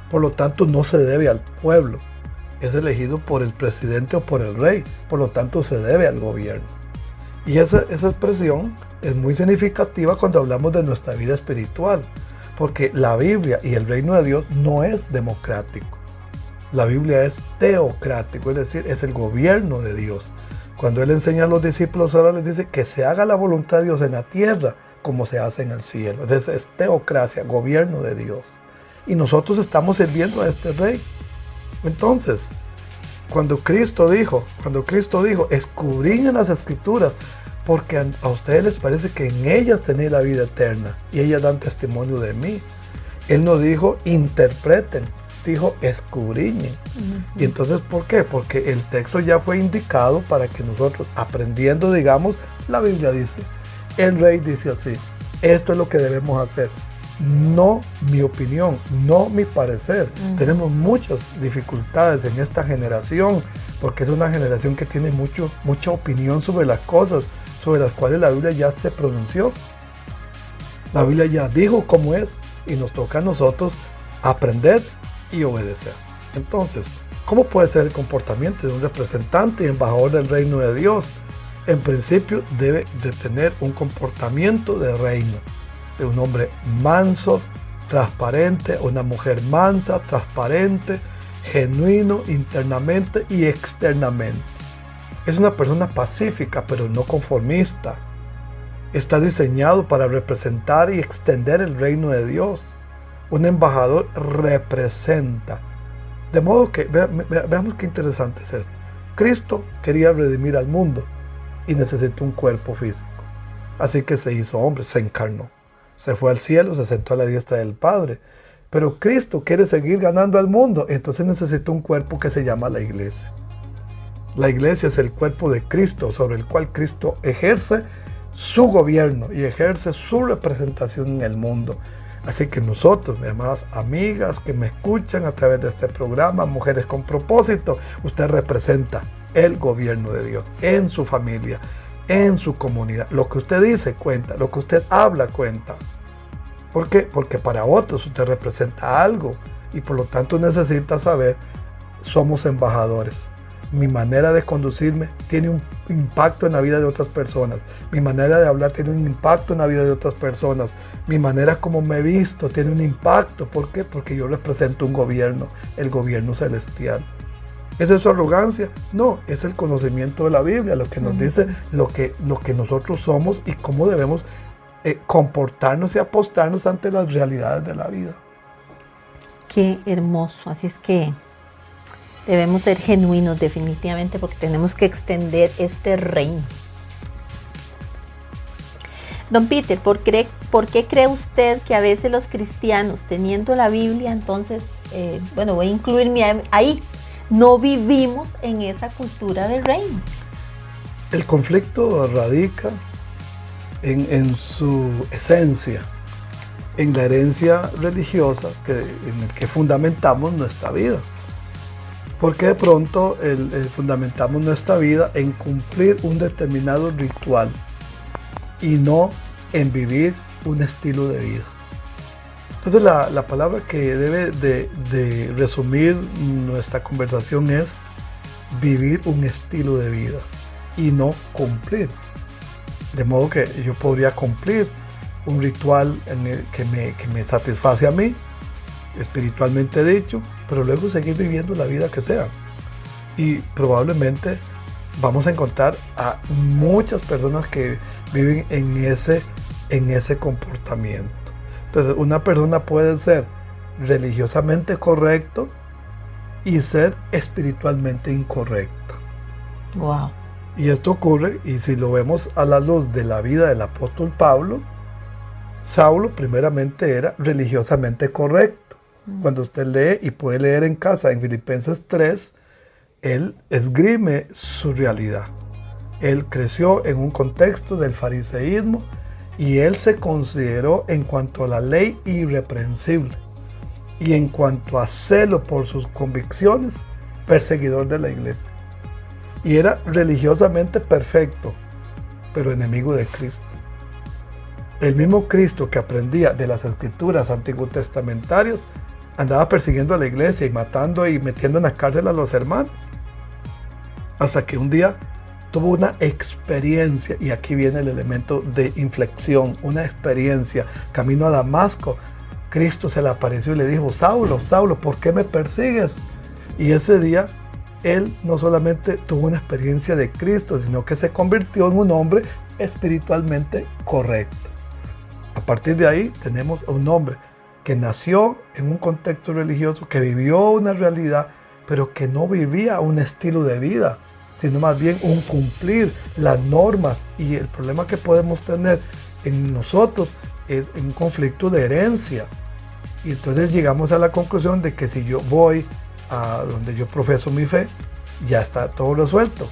Por lo tanto, no se debe al pueblo, es elegido por el presidente o por el rey, por lo tanto se debe al gobierno. Y esa expresión es muy significativa cuando hablamos de nuestra vida espiritual, porque la Biblia y el reino de Dios no es democrático. La Biblia es teocrático, es decir, es el gobierno de Dios. Cuando Él enseña a los discípulos, ahora les dice que se haga la voluntad de Dios en la tierra como se hace en el cielo. Entonces es teocracia, gobierno de Dios. Y nosotros estamos sirviendo a este rey. Entonces, cuando Cristo dijo, escudriñen las escrituras, porque a ustedes les parece que en ellas tenéis la vida eterna, y ellas dan testimonio de mí. Él no dijo interpreten, dijo escudriñen. Y entonces, ¿por qué? Porque el texto ya fue indicado para que nosotros, aprendiendo, digamos, la Biblia dice, el rey dice así, esto es lo que debemos hacer. No mi opinión, no mi parecer. Tenemos muchas dificultades en esta generación, porque es una generación que tiene mucha opinión sobre las cosas, sobre las cuales la Biblia ya se pronunció. La Biblia ya dijo cómo es, y nos toca a nosotros aprender y obedecer. Entonces, ¿cómo puede ser el comportamiento de un representante y embajador del reino de Dios? En principio debe de tener un comportamiento de reino, de un hombre manso, transparente, una mujer mansa, transparente, genuino internamente y externamente. Es una persona pacífica, pero no conformista. Está diseñado para representar y extender el reino de Dios. Un embajador representa. De modo que, veamos qué interesante es esto. Cristo quería redimir al mundo y necesitó un cuerpo físico. Así que se hizo hombre, se encarnó. se fue al cielo, se sentó a la diestra del Padre. Pero Cristo quiere seguir ganando al mundo, entonces necesita un cuerpo que se llama la iglesia. La iglesia es el cuerpo de Cristo, sobre el cual Cristo ejerce su gobierno y ejerce su representación en el mundo. Así que nosotros, mis amadas amigas que me escuchan a través de este programa, Mujeres con Propósito, usted representa el gobierno de Dios en su familia, en su comunidad. Lo que usted dice cuenta, lo que usted habla cuenta. ¿Por qué? Porque para otros usted representa algo y por lo tanto necesita saber, somos embajadores. Mi manera de conducirme tiene un impacto en la vida de otras personas. Mi manera de hablar tiene un impacto en la vida de otras personas. Mi manera como me he visto tiene un impacto. ¿Por qué? Porque yo represento un gobierno, el gobierno celestial. ¿Es eso arrogancia? No, es el conocimiento de la Biblia, lo que nos dice lo que nosotros somos y cómo debemos comportarnos y apostarnos ante las realidades de la vida. Qué hermoso. Así es que debemos ser genuinos definitivamente porque tenemos que extender este reino. Don Peter, ¿por qué cree usted que a veces los cristianos, teniendo la Biblia, entonces, voy a incluirme ahí, no vivimos en esa cultura del reino? El conflicto radica en su esencia, en la herencia religiosa en el que fundamentamos nuestra vida. Porque de pronto fundamentamos nuestra vida en cumplir un determinado ritual y no en vivir un estilo de vida. Entonces la palabra que debe de resumir nuestra conversación es vivir un estilo de vida y no cumplir. De modo que yo podría cumplir un ritual que me satisface a mí, espiritualmente dicho, pero luego seguir viviendo la vida que sea. Y probablemente vamos a encontrar a muchas personas que viven en ese comportamiento. Entonces, una persona puede ser religiosamente correcto y ser espiritualmente incorrecta. Wow. Y esto ocurre, y si lo vemos a la luz de la vida del apóstol Pablo, Saulo primeramente era religiosamente correcto. Cuando usted lee y puede leer en casa en Filipenses 3, él esgrime su realidad. Él creció en un contexto del fariseísmo y él se consideró en cuanto a la ley irreprensible y en cuanto a celo por sus convicciones, perseguidor de la iglesia. Y era religiosamente perfecto, pero enemigo de Cristo. El mismo Cristo que aprendía de las escrituras antiguotestamentarias andaba persiguiendo a la iglesia y matando y metiendo en la cárcel a los hermanos. Hasta que un día tuvo una experiencia, y aquí viene el elemento de inflexión, una experiencia. Camino a Damasco, Cristo se le apareció y le dijo: Saulo, Saulo, ¿por qué me persigues? Y ese día él no solamente tuvo una experiencia de Cristo, sino que se convirtió en un hombre espiritualmente correcto. A partir de ahí tenemos a un hombre que nació en un contexto religioso, que vivió una realidad, pero que no vivía un estilo de vida, sino más bien un cumplir las normas. Y el problema que podemos tener en nosotros es un conflicto de herencia. Y entonces llegamos a la conclusión de que si yo voy a donde yo profeso mi fe, ya está todo resuelto.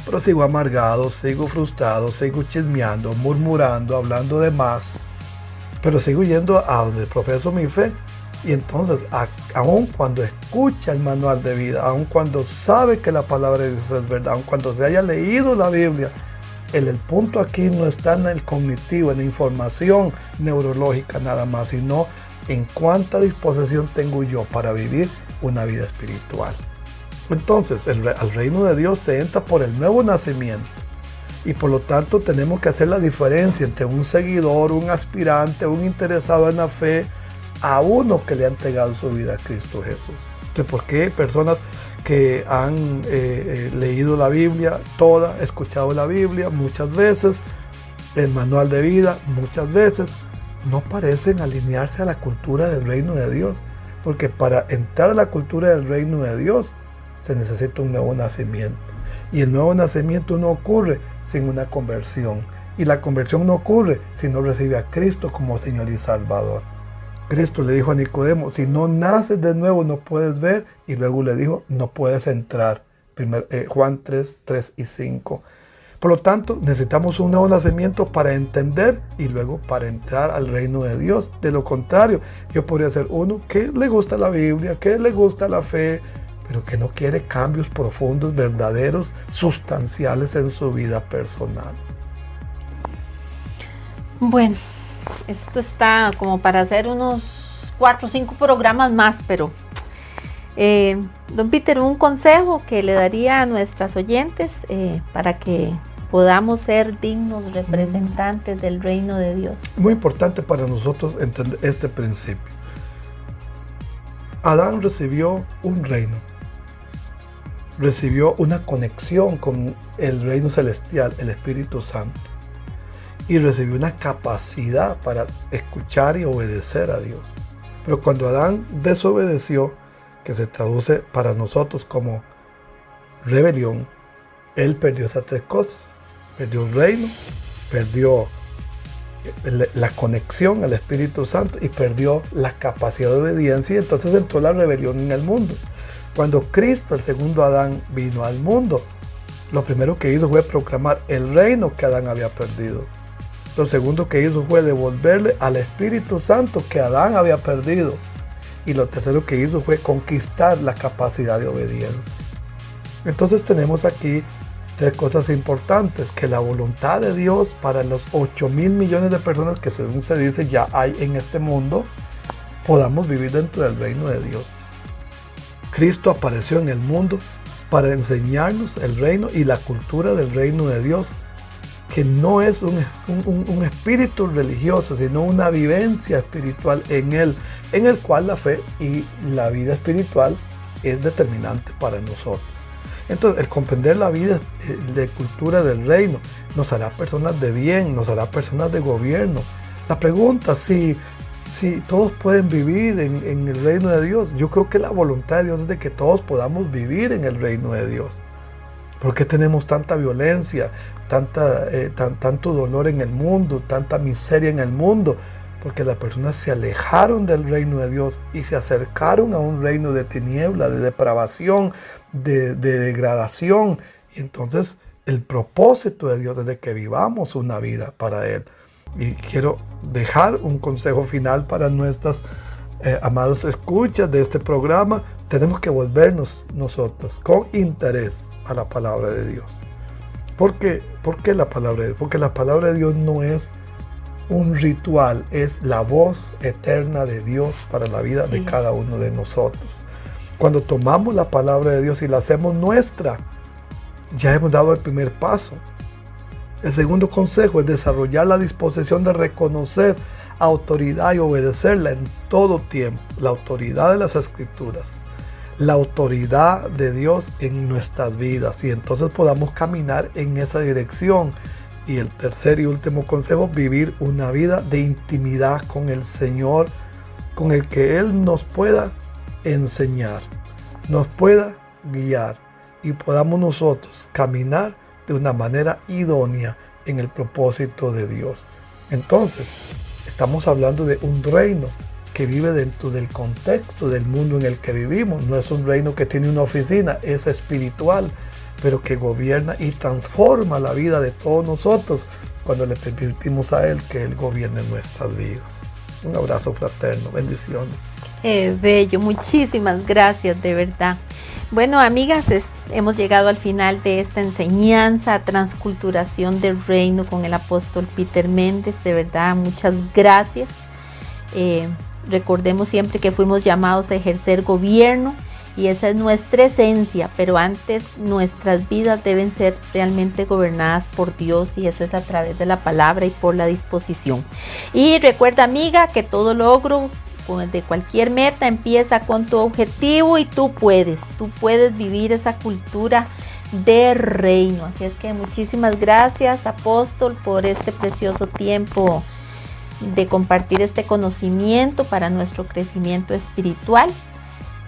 Pero sigo amargado, sigo frustrado, sigo chismeando, murmurando, hablando de más. Pero sigo yendo a donde profeso mi fe. Y entonces, aun cuando escucha el manual de vida, aun cuando sabe que la palabra de Dios es verdad, aun cuando se haya leído la Biblia, el punto aquí no está en el cognitivo, en la información neurológica nada más, sino en cuánta disposición tengo yo para vivir una vida espiritual. Entonces, al reino de Dios se entra por el nuevo nacimiento. Y por lo tanto tenemos que hacer la diferencia entre un seguidor, un aspirante, un interesado en la fe, a uno que le ha entregado su vida a Cristo Jesús. Entonces, ¿por qué personas que han leído la Biblia toda, escuchado la Biblia muchas veces, el manual de vida muchas veces, no parecen alinearse a la cultura del reino de Dios? Porque para entrar a la cultura del reino de Dios se necesita un nuevo nacimiento. Y el nuevo nacimiento no ocurre sin una conversión. Y la conversión no ocurre si no recibe a Cristo como Señor y Salvador. Cristo le dijo a Nicodemo, si no naces de nuevo no puedes ver, y luego le dijo, no puedes entrar. Juan 3, 3 y 5. Por lo tanto, necesitamos un nuevo nacimiento para entender y luego para entrar al reino de Dios. De lo contrario, yo podría ser uno que le gusta la Biblia, que le gusta la fe, pero que no quiere cambios profundos, verdaderos, sustanciales en su vida personal. Bueno, esto está como para hacer unos 4 o 5 programas más, pero don Peter, un consejo que le daría a nuestras oyentes para que podamos ser dignos representantes del reino de Dios. Muy importante para nosotros entender este principio. Adán recibió un reino, recibió una conexión con el reino celestial, el Espíritu Santo, y recibió una capacidad para escuchar y obedecer a Dios. Pero cuando Adán desobedeció, que se traduce para nosotros como rebelión, él perdió esas 3 cosas. Perdió el reino, perdió la conexión al Espíritu Santo y perdió la capacidad de obediencia, y entonces entró la rebelión en el mundo. Cuando Cristo, el segundo Adán, vino al mundo, lo primero que hizo fue proclamar el reino que Adán había perdido. Lo segundo que hizo fue devolverle al Espíritu Santo que Adán había perdido. Y lo tercero que hizo fue conquistar la capacidad de obediencia. Entonces tenemos aquí 3 cosas importantes: que la voluntad de Dios para los 8.000 millones de personas que según se dice ya hay en este mundo, podamos vivir dentro del reino de Dios. Cristo apareció en el mundo para enseñarnos el reino y la cultura del reino de Dios, que no es un espíritu religioso, sino una vivencia espiritual en él, en el cual la fe y la vida espiritual es determinante para nosotros. Entonces, el comprender la vida de cultura del reino nos hará personas de bien, nos hará personas de gobierno. La pregunta, si todos pueden vivir en el reino de Dios, yo creo que la voluntad de Dios es de que todos podamos vivir en el reino de Dios. ¿Por qué tenemos tanta violencia, tanto dolor en el mundo, tanta miseria en el mundo? Porque las personas se alejaron del reino de Dios y se acercaron a un reino de tiniebla, de depravación, de degradación. Y entonces el propósito de Dios es de que vivamos una vida para Él. Y quiero dejar un consejo final para nuestras amadas escuchas de este programa. Tenemos que volvernos nosotros con interés a la palabra de Dios. ¿Por qué la palabra de Dios? Porque la palabra de Dios no es un ritual, es la voz eterna de Dios para la vida de cada uno de nosotros. Cuando tomamos la palabra de Dios y la hacemos nuestra, ya hemos dado el primer paso. El segundo consejo es desarrollar la disposición de reconocer autoridad y obedecerla en todo tiempo. La autoridad de las Escrituras, la autoridad de Dios en nuestras vidas, y entonces podamos caminar en esa dirección. Y el tercer y último consejo, vivir una vida de intimidad con el Señor, con el que Él nos pueda enseñar, nos pueda guiar y podamos nosotros caminar de una manera idónea en el propósito de Dios. Entonces, estamos hablando de un reino que vive dentro del contexto del mundo en el que vivimos. No es un reino que tiene una oficina, es espiritual, pero que gobierna y transforma la vida de todos nosotros cuando le permitimos a Él que Él gobierne nuestras vidas. Un abrazo fraterno, bendiciones. Bello, muchísimas gracias, de verdad. Bueno, amigas, hemos llegado al final de esta enseñanza, transculturación del reino con el apóstol Peter Méndez. De verdad, muchas gracias. Recordemos siempre que fuimos llamados a ejercer gobierno, y esa es nuestra esencia, pero antes nuestras vidas deben ser realmente gobernadas por Dios, y eso es a través de la palabra y por la disposición. Y recuerda, amiga, que todo logro de cualquier meta empieza con tu objetivo, y tú puedes vivir esa cultura de reino. Así es que muchísimas gracias, apóstol, por este precioso tiempo de compartir este conocimiento para nuestro crecimiento espiritual.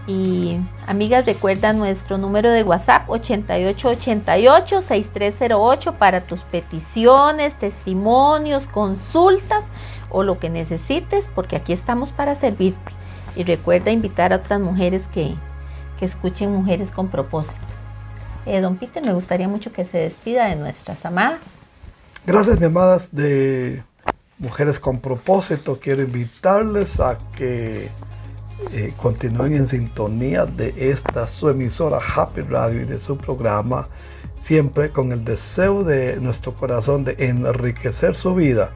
Y amigas, recuerda nuestro número de WhatsApp 8888-6308 para tus peticiones, testimonios, consultas o lo que necesites, porque aquí estamos para servirte. Y recuerda invitar a otras mujeres que escuchen Mujeres con Propósito. Don Peter, me gustaría mucho que se despida de nuestras amadas. Gracias, mi amadas de Mujeres con Propósito. Quiero invitarles a que continúen en sintonía de esta su emisora Happy Radio y de su programa, siempre con el deseo de nuestro corazón de enriquecer su vida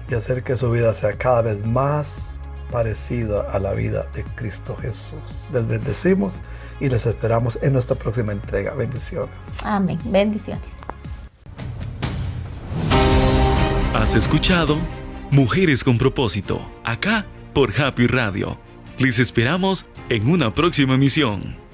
y hacer que su vida sea cada vez más parecida a la vida de Cristo Jesús. Les bendecimos y les esperamos en nuestra próxima entrega. Bendiciones. Amén. Bendiciones. Has escuchado Mujeres con Propósito, acá por Happy Radio. Les esperamos en una próxima emisión.